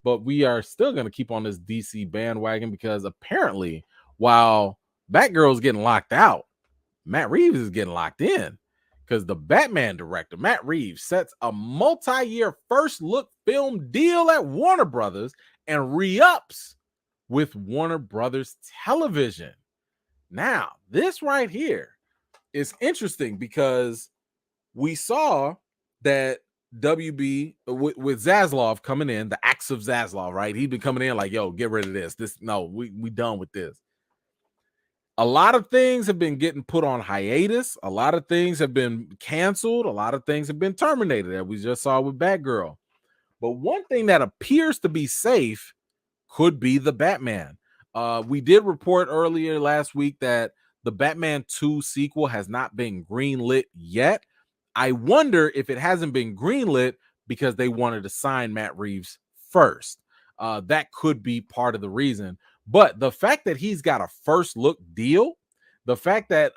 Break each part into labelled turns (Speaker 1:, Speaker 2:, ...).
Speaker 1: but we are still going to keep on this DC bandwagon because apparently, while Batgirl's getting locked out, Matt Reeves is getting locked in because the Batman director, Matt Reeves, sets a multi-year first look film deal at Warner Brothers and re-ups with Warner Brothers Television. Now, this right here is interesting because we saw that WB with Zaslav coming in, the acts of Zaslav, right? He'd been coming in like, yo, get rid of this. We done with this. A lot of things have been getting put on hiatus. A lot of things have been canceled. A lot of things have been terminated, as we just saw with Batgirl. But one thing that appears to be safe could be the Batman. We did report earlier last week that the Batman 2 sequel has not been greenlit yet. I wonder if it hasn't been greenlit because they wanted to sign Matt Reeves first. That could be part of the reason. But the fact that he's got a first look deal, the fact that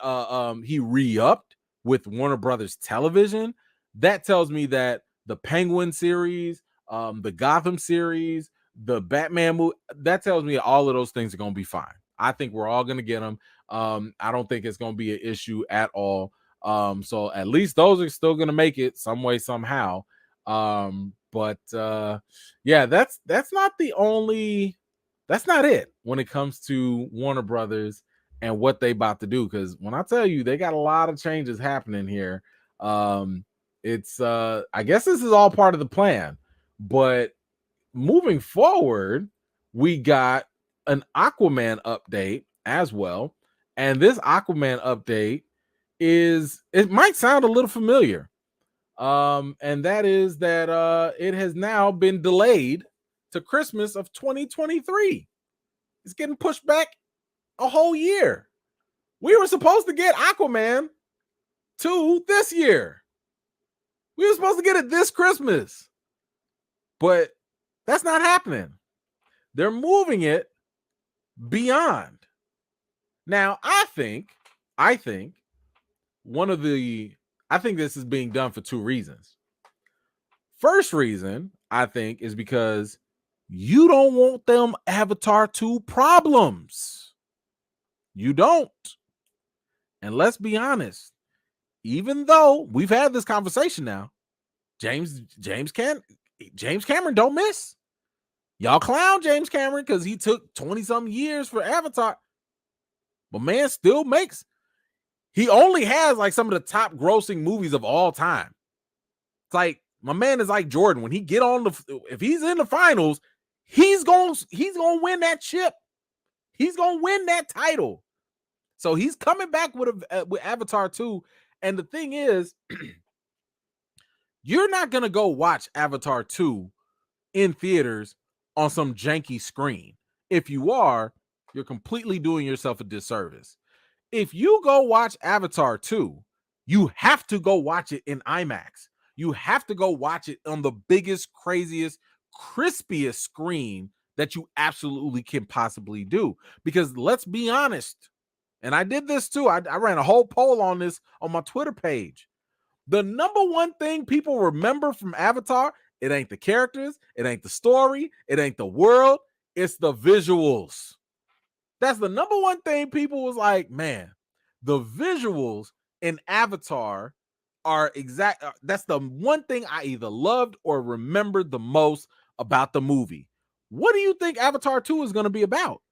Speaker 1: he re-upped with Warner Brothers Television, that tells me that the Penguin series, the Gotham series, the Batman movie, that tells me all of those things are going to be fine. I think we're all going to get them. I don't think it's going to be an issue at all. So at least those are still going to make it some way, somehow. But yeah, that's not it when it comes to Warner Brothers and what they about to do. Because when I tell you they got a lot of changes happening here, it's I guess this is all part of the plan. But moving forward, we got an Aquaman update as well. And this Aquaman update it might sound a little familiar. And that is that it has now been delayed to Christmas of 2023. It's getting pushed back a whole year. We were supposed to get Aquaman 2 this year. We were supposed to get it this Christmas. But that's not happening. They're moving it beyond. Now, I think this is being done for two reasons. First reason, I think, is because you don't want them Avatar 2 problems. You don't. And let's be honest, even though we've had this conversation now, James Cameron don't miss. Y'all clown James Cameron because he took 20-something years for Avatar. But man still makes. He only has like some of the top grossing movies of all time. It's like my man is like Jordan. When he get on if he's in the finals, he's gonna win that chip. He's gonna win that title. So he's coming back with Avatar 2. And the thing is, you're not gonna go watch Avatar 2 in theaters on some janky screen. If you are, you're completely doing yourself a disservice. If you go watch Avatar 2, you have to go watch it in IMAX. You have to go watch it on the biggest, craziest, crispiest screen that you absolutely can possibly do. Because let's be honest, and I did this too. I ran a whole poll on this on my Twitter page. The number one thing people remember from Avatar, it ain't the characters, it ain't the story, it ain't the world, it's the visuals. That's the number one thing people was like, man, the visuals in Avatar are exact. That's the one thing I either loved or remembered the most about the movie. What do you think Avatar 2 is going to be about?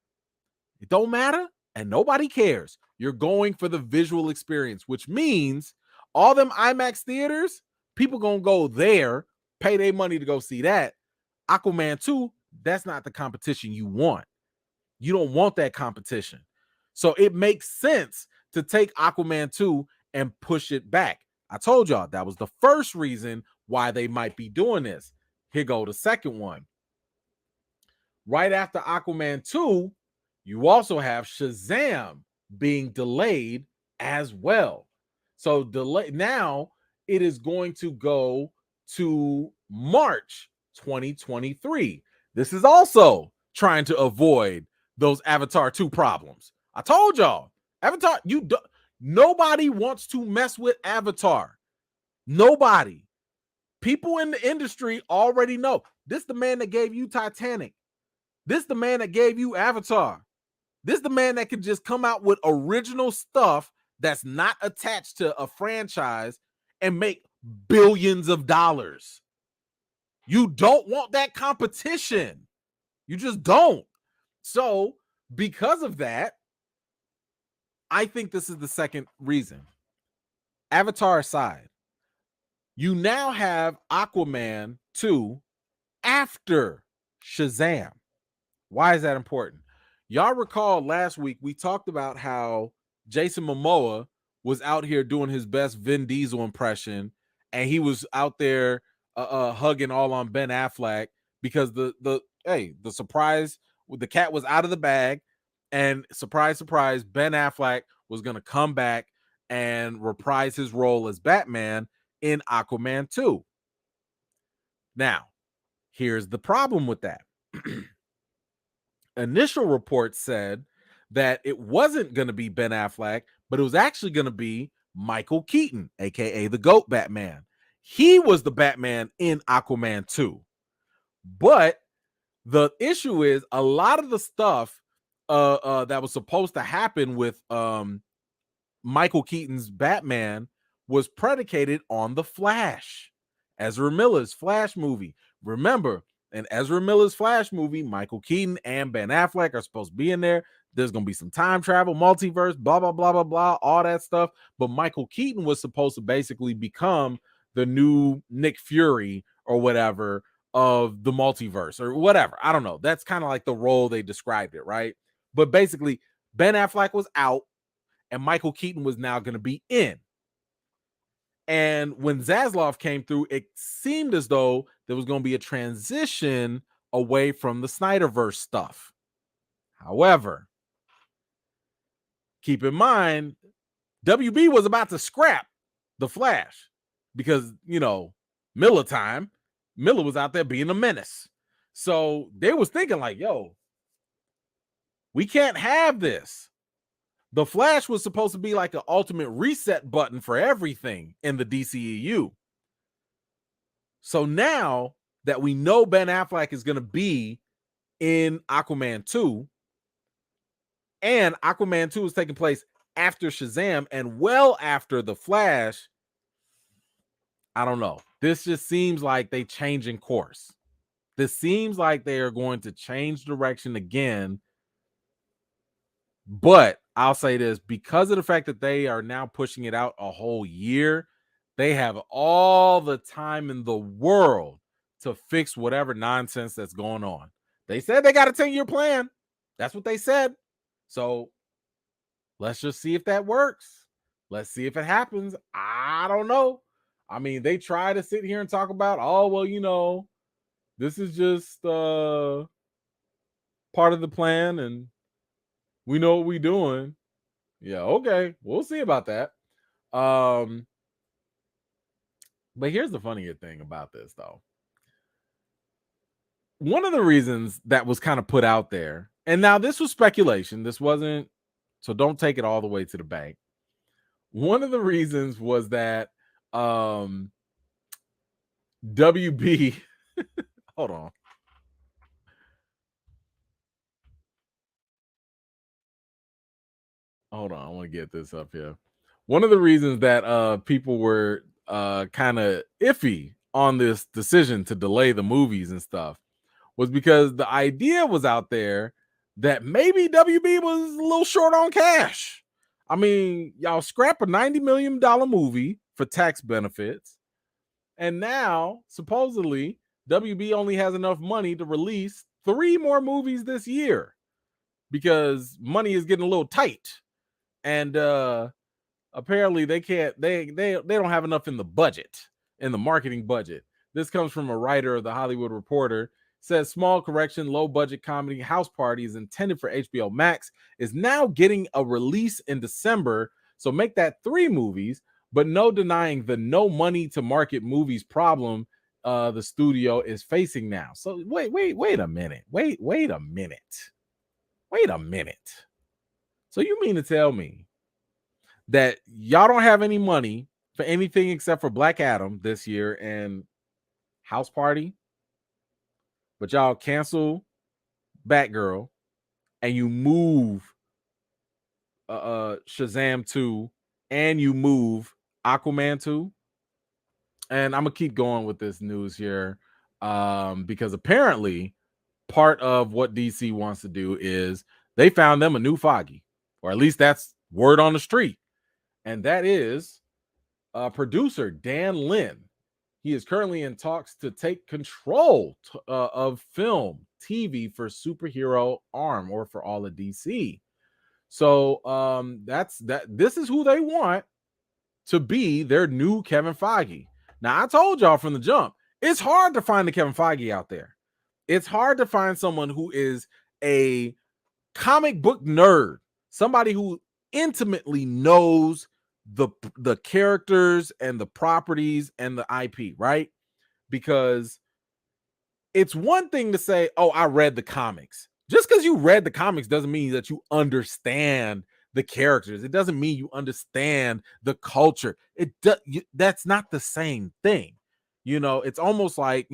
Speaker 1: It don't matter, and nobody cares. You're going for the visual experience, which means all them IMAX theaters, people going to go there, pay their money to go see that. Aquaman 2, that's not the competition you want. You don't want that competition. So it makes sense to take Aquaman 2 and push it back. I told y'all that was the first reason why they might be doing this. Here go the second one. Right after Aquaman 2, you also have Shazam being delayed as well. So now it is going to go to March 2023. This is also trying to avoid those Avatar 2 problems. I told y'all, Avatar, nobody wants to mess with Avatar. Nobody. People in the industry already know. This the man that gave you Titanic. This the man that gave you Avatar. This the man that can just come out with original stuff that's not attached to a franchise and make billions of dollars. You don't want that competition. You just don't. So, because of that, I think this is the second reason. Avatar aside, you now have Aquaman 2 after Shazam. Why is that important? Y'all recall last week we talked about how Jason Momoa was out here doing his best Vin Diesel impression, and he was out there hugging all on Ben Affleck because the surprise, the cat was out of the bag, and surprise, surprise, Ben Affleck was going to come back and reprise his role as Batman in Aquaman 2. Now, here's the problem with that. Initial reports said that it wasn't going to be Ben Affleck, but it was actually going to be Michael Keaton, aka the GOAT Batman. He was the Batman in Aquaman 2. But the issue is a lot of the stuff that was supposed to happen with Michael Keaton's Batman was predicated on The Flash, Ezra Miller's Flash movie. Remember, in Ezra Miller's Flash movie, Michael Keaton and Ben Affleck are supposed to be in there. There's going to be some time travel, multiverse, blah, blah, blah, blah, blah, all that stuff. But Michael Keaton was supposed to basically become the new Nick Fury or whatever of the multiverse or whatever. I don't know. That's kind of like the role they described it, right? But basically, Ben Affleck was out and Michael Keaton was now going to be in. And when Zaslav came through, it seemed as though there was going to be a transition away from the Snyderverse stuff. However, keep in mind, WB was about to scrap The Flash because, you know, Miller time, Miller was out there being a menace. So they was thinking like, yo, we can't have this. The Flash was supposed to be like an ultimate reset button for everything in the DCEU. So now that we know Ben Affleck is going to be in Aquaman 2, and Aquaman 2 is taking place after Shazam and well after The Flash, I don't know. This just seems like they changing course. This seems like they are going to change direction again. But I'll say this, because of the fact that they are now pushing it out a whole year, they have all the time in the world to fix whatever nonsense that's going on. They said they got a 10-year plan. That's what they said. So let's just see if that works. Let's see if it happens. I don't know. I mean, they try to sit here and talk about, oh, well, you know, this is just part of the plan and we know what we're doing. Yeah, okay. We'll see about that. But here's the funnier thing about this, though. One of the reasons that was kind of put out there, and now this was speculation. This wasn't, so don't take it all the way to the bank. One of the reasons was that WB, hold on. Hold on, I want to get this up here. One of the reasons that people were kind of iffy on this decision to delay the movies and stuff was because the idea was out there that maybe WB was a little short on cash. I mean, y'all scrap a $90 million movie for tax benefits, and now supposedly WB only has enough money to release 3 more movies this year because money is getting a little tight. And apparently they don't have enough in the budget, in the marketing budget. This comes from a writer of the Hollywood Reporter. Says small correction, low budget comedy House Party is intended for HBO Max, is now getting a release in December. So make that 3 movies, but no denying the no money to market movies problem the studio is facing now. So wait a minute. Wait a minute. So you mean to tell me that y'all don't have any money for anything except for Black Adam this year and House Party, but y'all cancel Batgirl and you move Shazam 2 and you move Aquaman 2. And I'm gonna keep going with this news here because apparently part of what DC wants to do is they found them a new Foggy, or at least that's word on the street, and that is producer Dan Lin. He is currently in talks to take control of film, TV for superhero arm or for all of DC. So that's that. This is who they want to be their new Kevin Feige. Now, I told y'all from the jump, it's hard to find the Kevin Feige out there. It's hard to find someone who is a comic book nerd, somebody who intimately knows the characters and the properties and the IP, right? Because it's one thing to say, "Oh, I read the comics." Just because you read the comics doesn't mean that you understand the characters. It doesn't mean you understand the culture. That's not the same thing. It's almost like,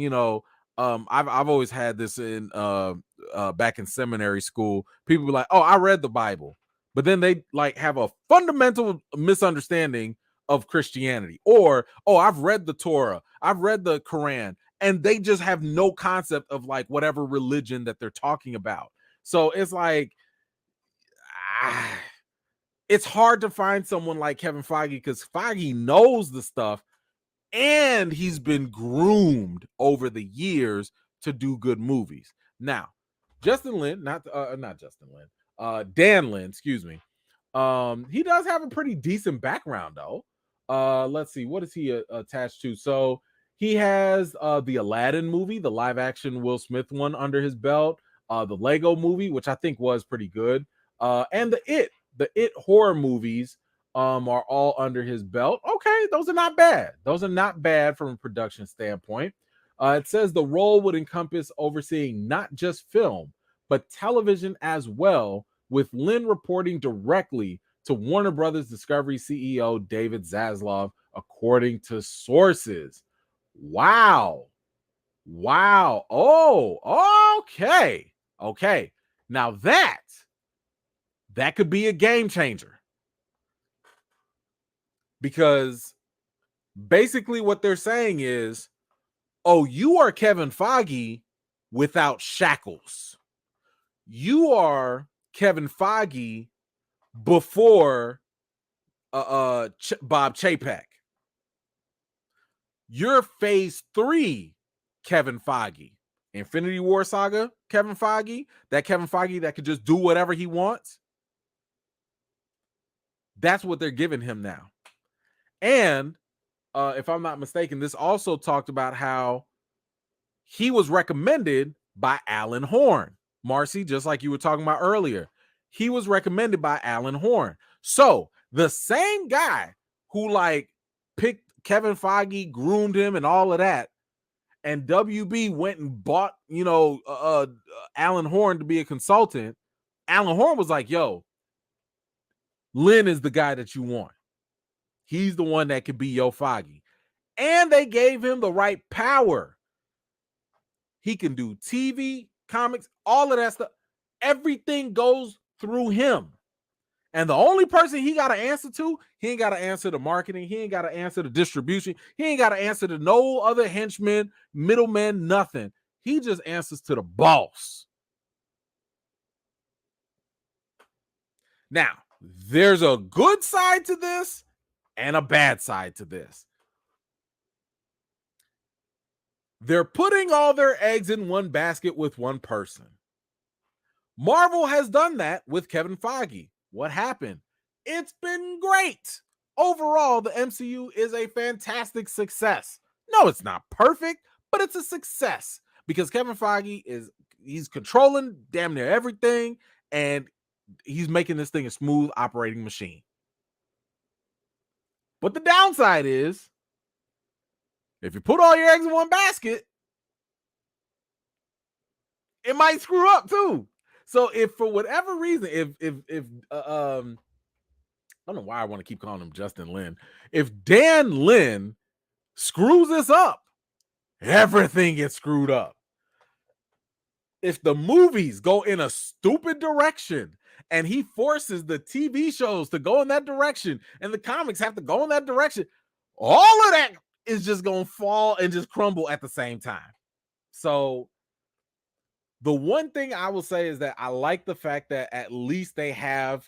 Speaker 1: I've always had this in back in seminary school. People be like, "Oh, I read the Bible," but then they like have a fundamental misunderstanding of Christianity, or, "Oh, I've read the Torah, I've read the Quran," and they just have no concept of like whatever religion that they're talking about. So it's like, it's hard to find someone like Kevin Feige because Feige knows the stuff and he's been groomed over the years to do good movies. Now, Justin Lin, not Justin Lin, Dan Lin, excuse me. He does have a pretty decent background though. Let's see, what is he attached to? So he has the Aladdin movie, the live action Will Smith one under his belt, the Lego movie, which I think was pretty good, and the It horror movies are all under his belt. Okay, those are not bad. Those are not bad from a production standpoint. It says the role would encompass overseeing not just film, but television as well, with Lin reporting directly to Warner Brothers Discovery CEO David Zaslav, according to sources. Wow. Oh, okay. Okay. Now that could be a game changer. Because basically what they're saying is, "Oh, you are Kevin Feige without shackles. You are Kevin Feige before Bob Chapek. You're phase 3 Kevin Feige. Infinity War Saga Kevin Feige, that Kevin Feige that could just do whatever he wants." That's what they're giving him now. And if I'm not mistaken, this also talked about how he was recommended by Alan Horn. Marcy, just like you were talking about earlier, he was recommended by Alan Horn. So the same guy who like picked Kevin Feige, groomed him and all of that, and WB went and bought, Alan Horn to be a consultant. Alan Horn was like, "Yo, Lin is the guy that you want. He's the one that could be your Feige." And they gave him the right power. He can do TV, comics, all of that stuff. Everything goes through him. And the only person he got to answer to, he ain't got to answer to marketing. He ain't got to answer to distribution. He ain't got to answer to no other henchmen, middlemen, nothing. He just answers to the boss. Now, there's a good side to this and a bad side to this. They're putting all their eggs in one basket with one person. Marvel has done that with Kevin Feige. What happened? It's been great. Overall, the MCU is a fantastic success. No, it's not perfect, but it's a success because Kevin Feige he's controlling damn near everything, and he's making this thing a smooth operating machine. But the downside is, if you put all your eggs in one basket, it might screw up too. So if for whatever reason, if I don't know why I want to keep calling him Justin Lin. If Dan Lin screws this up everything gets screwed up. If the movies go in a stupid direction and he forces the TV shows to go in that direction and the comics have to go in that direction, all of that is just going to fall and just crumble at the same time. So the one thing I will say is that I like the fact that at least they have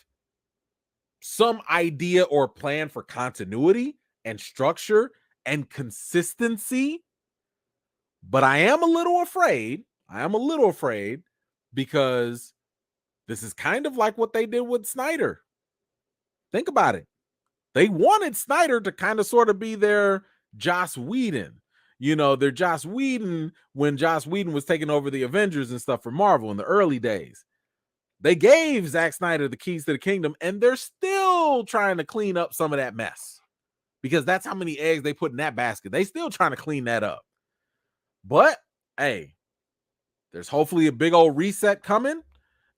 Speaker 1: some idea or plan for continuity and structure and consistency. But I am a little afraid. Because this is kind of like what they did with Snyder. Think about it. They wanted Snyder to kind of sort of be their Joss Whedon. Their Joss Whedon when Joss Whedon was taking over the Avengers and stuff for Marvel in the early days. They gave Zack Snyder the keys to the kingdom, and they're still trying to clean up some of that mess because that's how many eggs they put in that basket. They still trying to clean that up. But, hey, there's hopefully a big old reset coming.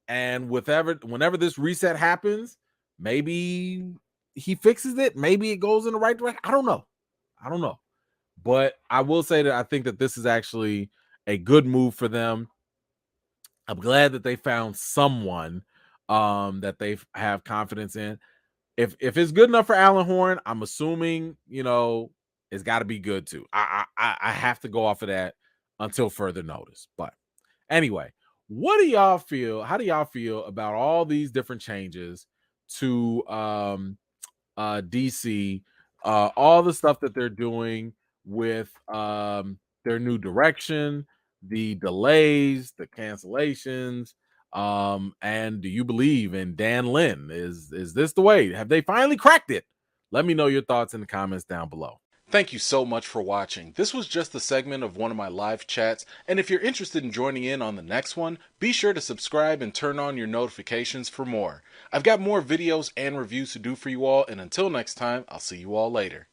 Speaker 1: And whenever this reset happens, maybe he fixes it. Maybe it goes in the right direction. I don't know. But I will say that I think that this is actually a good move for them. I'm glad that they found someone that they have confidence in. If it's good enough for Alan Horn, I'm assuming, it's got to be good too. I have to go off of that until further notice. But anyway, what do y'all feel? How do y'all feel about all these different changes to DC? All the stuff that they're doing with their new direction, the delays, the cancellations. And do you believe in Dan Lin? Is this the way? Have they finally cracked it? Let me know your thoughts in the comments down below. Thank you so much for watching. This was just a segment of one of my live chats, and if you're interested in joining in on the next one, be sure to subscribe and turn on your notifications for more. I've got more videos and reviews to do for you all, and until next time, I'll see you all later.